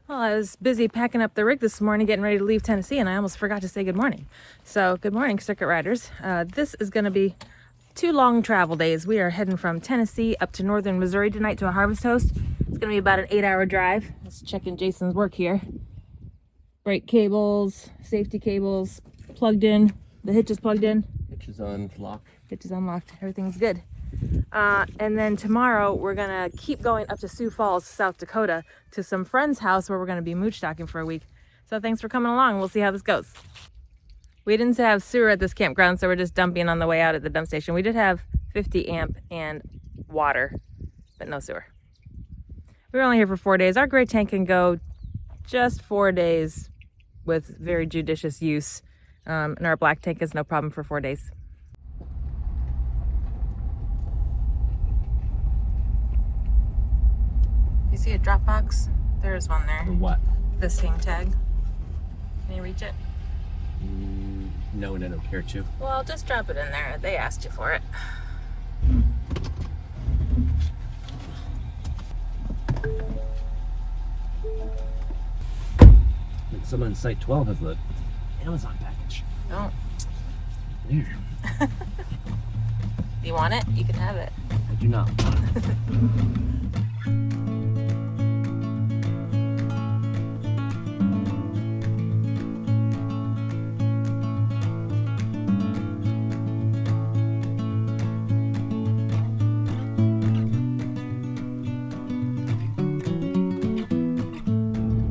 Well, I was busy packing up the rig this morning, getting ready to leave Tennessee, and I almost forgot to say good morning. So, good morning, circuit riders. This is going to be 2 long travel days. We are heading from Tennessee up to northern Missouri tonight to a harvest host. It's going to be about an 8-hour drive. Let's check in Jason's work here. Brake cables, safety cables plugged in. The hitch is plugged in. Hitch is on lock. Hitch is unlocked. Everything's good. And then tomorrow we're gonna keep going up to Sioux Falls, South Dakota, to some friend's house where we're gonna be moochstocking for a week. So thanks for coming along. We'll see how this goes. We didn't have sewer at this campground, so we're just dumping on the way out at the dump station. We did have 50 amp and water, but no sewer. We were only here for 4 days. Our gray tank can go just 4 days with very judicious use. And our black tank is no problem for 4 days. You see a drop box? There's one there. For what? This hang tag. Can you reach it? No, and I don't care to. Well, just drop it in there. They asked you for it. And someone on site 12 has the Amazon package. Oh. There. You want it? You can have it. I do not want it.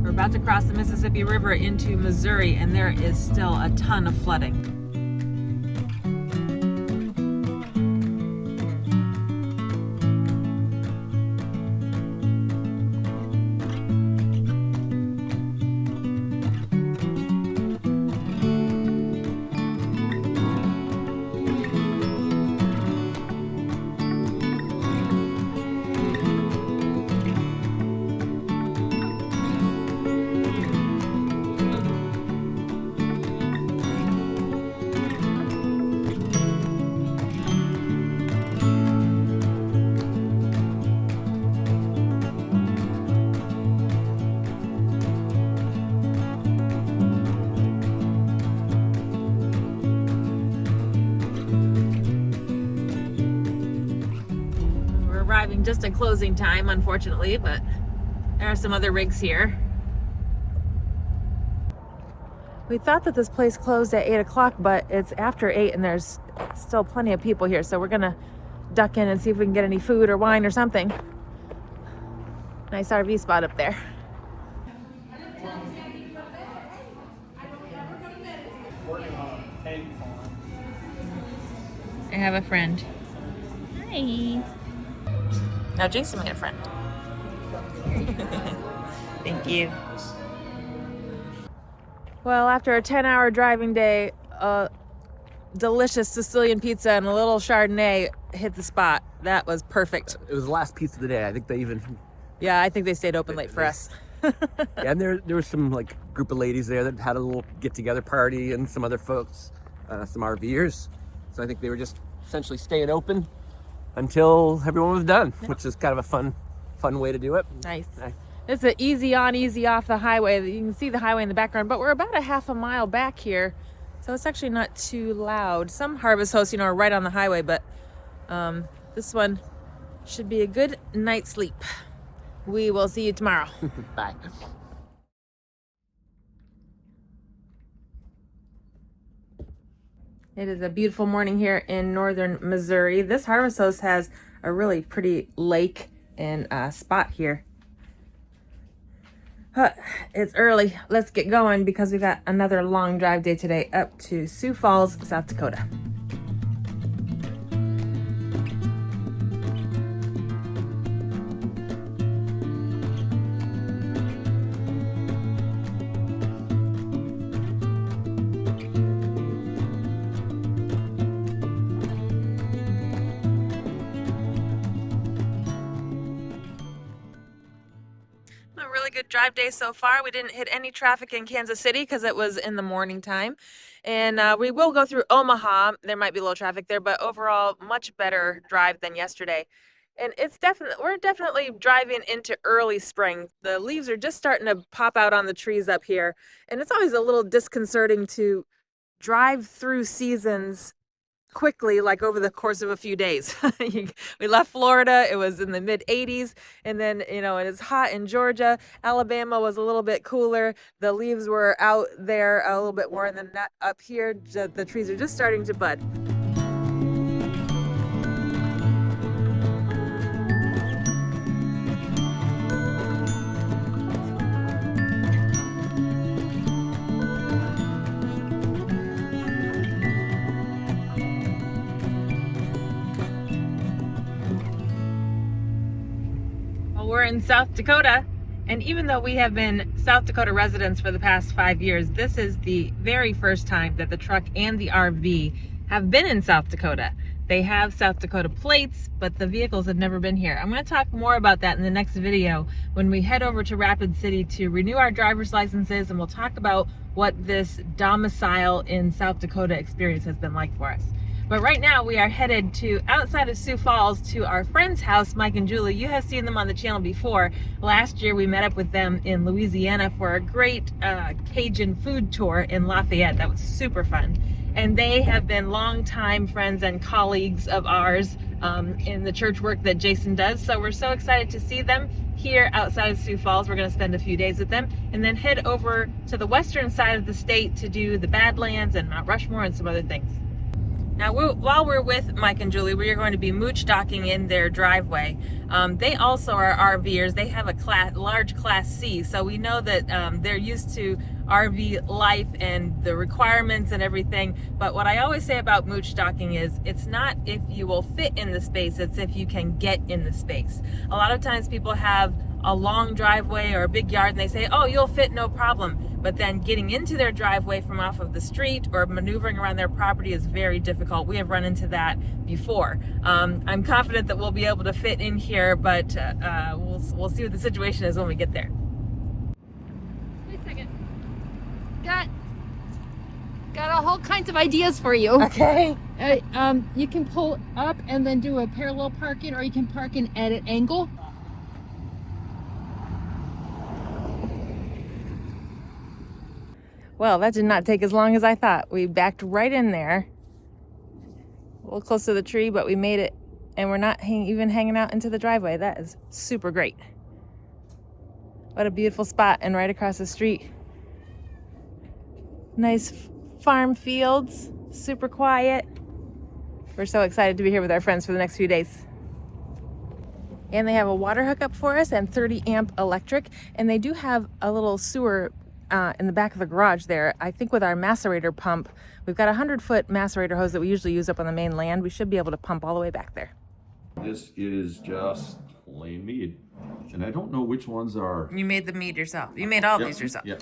We're about to cross the Mississippi River into Missouri, and there is still a ton of flooding. Arriving just at closing time, unfortunately, but there are some other rigs here. We thought that this place closed at 8 o'clock, but it's after 8 and there's still plenty of people here, so we're gonna duck in and see if we can get any food or wine or something. Nice RV spot up there. I have a friend. Hi. Now Jason made a friend. Thank you. Well, after a 10-hour driving day, delicious Sicilian pizza and a little Chardonnay hit the spot. That was perfect. It was the last pizza of the day. I think they even... Yeah, I think they stayed open late for us. Yeah, and there was some like group of ladies there that had a little get-together party, and some other folks, some RVers. So I think they were just essentially staying open until everyone was done, which is kind of a fun way to do it. Nice. It's an easy on, easy off the highway. You can see the highway in the background, but we're about a half a mile back here, so it's actually not too loud. Some harvest hosts, are right on the highway, but this one should be a good night's sleep. We will see you tomorrow. Bye. It is a beautiful morning here in northern Missouri. This harvest host has a really pretty lake and spot here. It's early. Let's get going because we got another long drive day today up to Sioux Falls, South Dakota. Good drive day so far. We didn't hit any traffic in Kansas City because it was in the morning time, and we will go through Omaha. There might be a little traffic there, but overall much better drive than yesterday. And we're definitely driving into early spring. The leaves are just starting to pop out on the trees up here. And it's always a little disconcerting to drive through seasons quickly, like over the course of a few days. We left Florida, it was in the mid 80s, and then, you know, it is hot in Georgia. Alabama was a little bit cooler. The leaves were out there a little bit more, and then up here, the trees are just starting to bud. We're in South Dakota, and even though we have been South Dakota residents for the past 5 years, this is the very first time that the truck and the RV have been in South Dakota. They have South Dakota plates, but the vehicles have never been here. I'm going to talk more about that in the next video when we head over to Rapid City to renew our driver's licenses, and we'll talk about what this domicile in South Dakota experience has been like for us. But right now we are headed to outside of Sioux Falls to our friend's house, Mike and Julie. You have seen them on the channel before. Last year we met up with them in Louisiana for a great Cajun food tour in Lafayette. That was super fun. And they have been longtime friends and colleagues of ours in the church work that Jason does. So we're so excited to see them here outside of Sioux Falls. We're going to spend a few days with them and then head over to the western side of the state to do the Badlands and Mount Rushmore and some other things. Now, while we're with Mike and Julie, we are going to be mooch-docking in their driveway. They also are RVers. They have a large Class C, so we know that they're used to RV life and the requirements and everything. But what I always say about mooch-docking is it's not if you will fit in the space, it's if you can get in the space. A lot of times people have a long driveway or a big yard and they say, oh, you'll fit, no problem. But then getting into their driveway from off of the street or maneuvering around their property is very difficult. We have run into that before. I'm confident that we'll be able to fit in here, but we'll see what the situation is when we get there. Wait a second. Got all kinds of ideas for you. Okay. You can pull up and then do a parallel parking, or you can park in at an angle. Well, that did not take as long as I thought. We backed right in there, a little close to the tree, but we made it, and we're not even hanging out into the driveway. That is super great. What a beautiful spot, and right across the street, nice farm fields, super quiet. We're so excited to be here with our friends for the next few days. And they have a water hookup for us and 30 amp electric, and they do have a little sewer in the back of the garage there. I think with our macerator pump, we've got a 100-foot macerator hose that we usually use up on the main land. We should be able to pump all the way back there. This is just plain mead, and I don't know which ones are. You made the mead yourself. You made all these yourself. Yeah.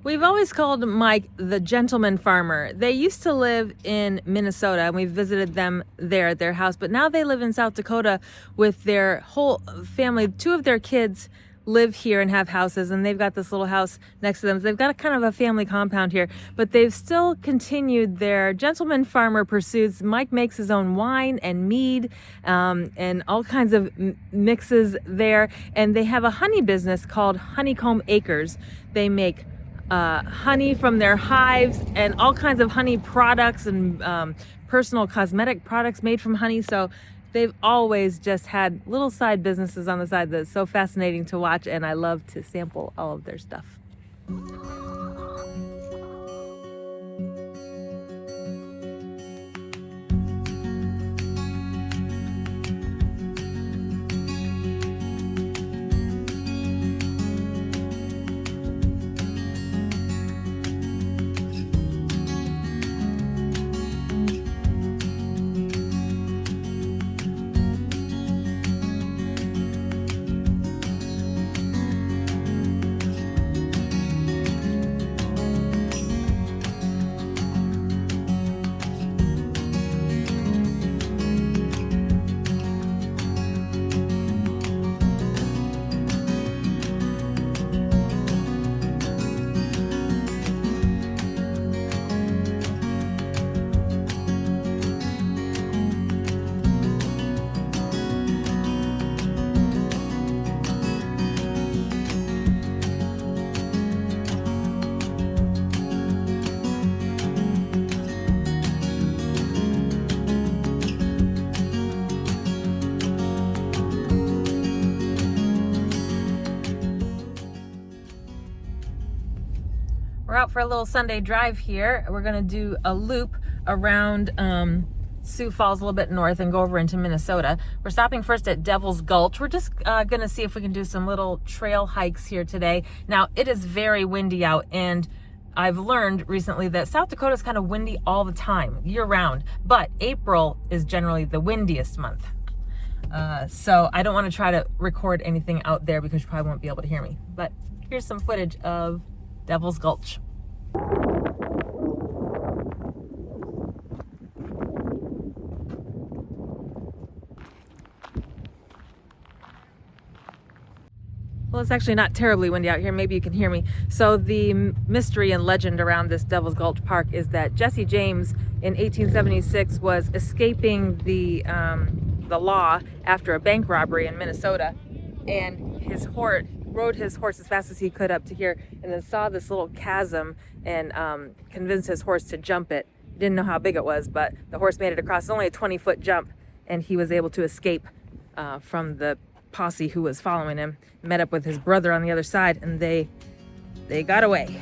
We've always called Mike the gentleman farmer. They used to live in Minnesota, and we visited them there at their house, but now they live in South Dakota with their whole family. 2 of their kids live here and have houses, and they've got this little house next to them. So they've got a kind of a family compound here, but they've still continued their gentleman farmer pursuits. Mike makes his own wine and mead and all kinds of mixes there, and they have a honey business called Honeycomb Acres. They make honey from their hives and all kinds of honey products and personal cosmetic products made from honey. So they've always just had little side businesses on the side that's so fascinating to watch, and I love to sample all of their stuff. We're out for a little Sunday drive here. We're gonna do a loop around Sioux Falls, a little bit north, and go over into Minnesota. We're stopping first at Devil's Gulch. We're just gonna see if we can do some little trail hikes here today. Now, it is very windy out, and I've learned recently that South Dakota is kind of windy all the time, year round, but April is generally the windiest month. So I don't want to try to record anything out there because you probably won't be able to hear me. But here's some footage of Devil's Gulch. Well, it's actually not terribly windy out here. Maybe you can hear me. So the mystery and legend around this Devil's Gulch Park is that Jesse James in 1876 was escaping the law after a bank robbery in Minnesota, and rode his horse as fast as he could up to here, and then saw this little chasm and convinced his horse to jump it. He didn't know how big it was, but the horse made it across. It's only a 20-foot jump, and he was able to escape from the posse who was following him. Met up with his brother on the other side, and they got away.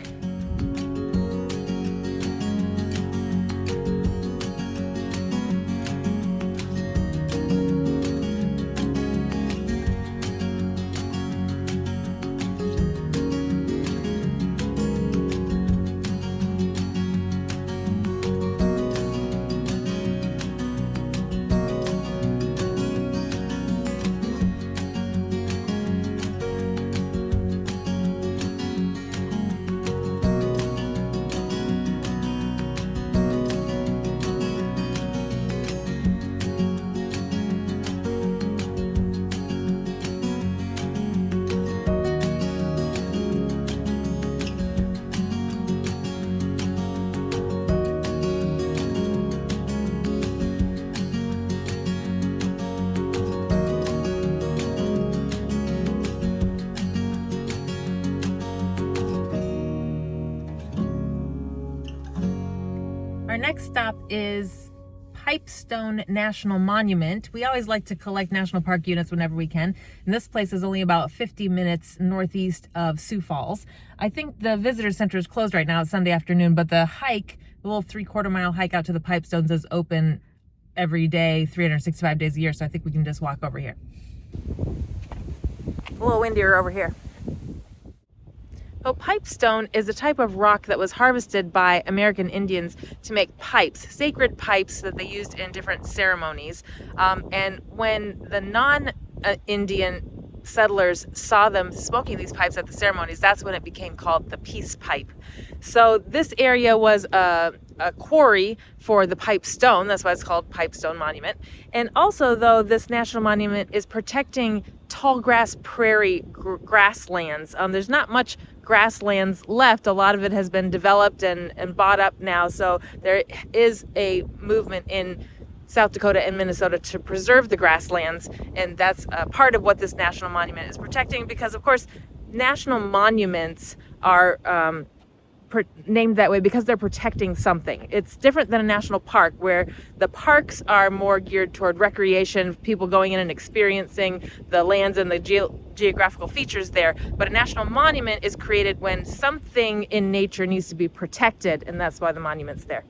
Our next stop is Pipestone National Monument. We always like to collect national park units whenever we can, and this place is only about 50 minutes northeast of Sioux Falls. I think the visitor center is closed right now. It's Sunday afternoon, but the hike, the little 3/4 mile hike out to the Pipestones, is open every day, 365 days a year, so I think we can just walk over here. A little windier over here. So pipestone is a type of rock that was harvested by American Indians to make pipes, sacred pipes that they used in different ceremonies. And when the non-Indian settlers saw them smoking these pipes at the ceremonies, that's when it became called the peace pipe. So this area was a quarry for the pipestone. That's why it's called Pipestone Monument. And also, though, this national monument is protecting tall grass prairie grasslands. There's not much grasslands left. A lot of it has been developed and bought up now. So there is a movement in South Dakota and Minnesota to preserve the grasslands. And that's part of what this national monument is protecting, because, of course, national monuments are named that way because they're protecting something. It's different than a national park, where the parks are more geared toward recreation, people going in and experiencing the lands and the geographical features there. But a national monument is created when something in nature needs to be protected, and that's why the monument's there.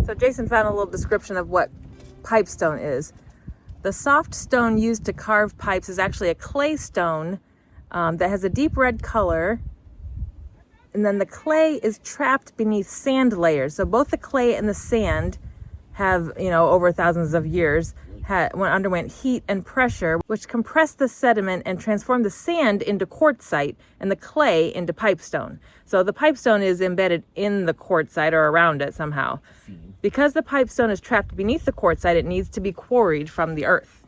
So Jason found a little description of what pipestone is. The soft stone used to carve pipes is actually a clay stone that has a deep red color, and then the clay is trapped beneath sand layers. So both the clay and the sand have, over thousands of years underwent heat and pressure, which compressed the sediment and transformed the sand into quartzite and the clay into pipestone. So the pipestone is embedded in the quartzite or around it somehow. Because the pipestone is trapped beneath the quartzite, it needs to be quarried from the earth.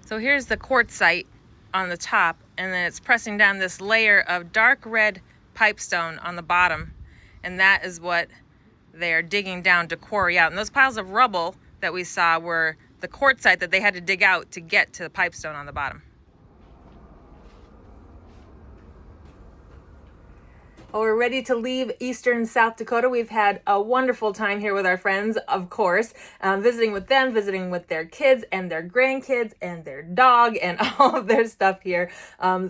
So here's the quartzite on the top, and then it's pressing down this layer of dark red pipestone on the bottom, and that is what they are digging down to quarry out. And those piles of rubble that we saw were the quartzite that they had to dig out to get to the pipestone on the bottom. Well, we're ready to leave eastern South Dakota. We've had a wonderful time here with our friends, of course, visiting with them, visiting with their kids and their grandkids and their dog and all of their stuff here.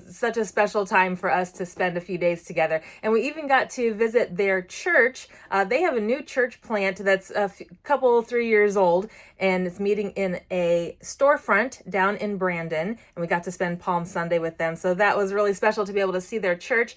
Such a special time for us to spend a few days together. And we even got to visit their church. They have a new church plant that's a couple, 3 years old, and it's meeting in a storefront down in Brandon. And we got to spend Palm Sunday with them. So that was really special to be able to see their church.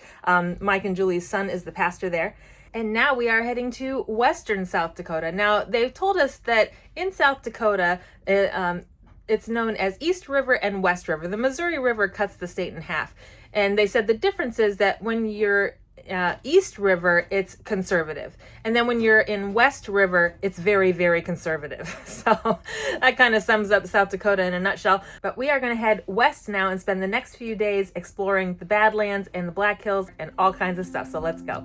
Mike and Julie's son is the pastor there. And now we are heading to western South Dakota. Now, they've told us that in South Dakota, it's known as East River and West River. The Missouri River cuts the state in half. And they said the difference is that when you're East River, it's conservative. And then when you're in West River, it's very, very conservative. So that kind of sums up South Dakota in a nutshell. But we are going to head west now and spend the next few days exploring the Badlands and the Black Hills and all kinds of stuff. So let's go.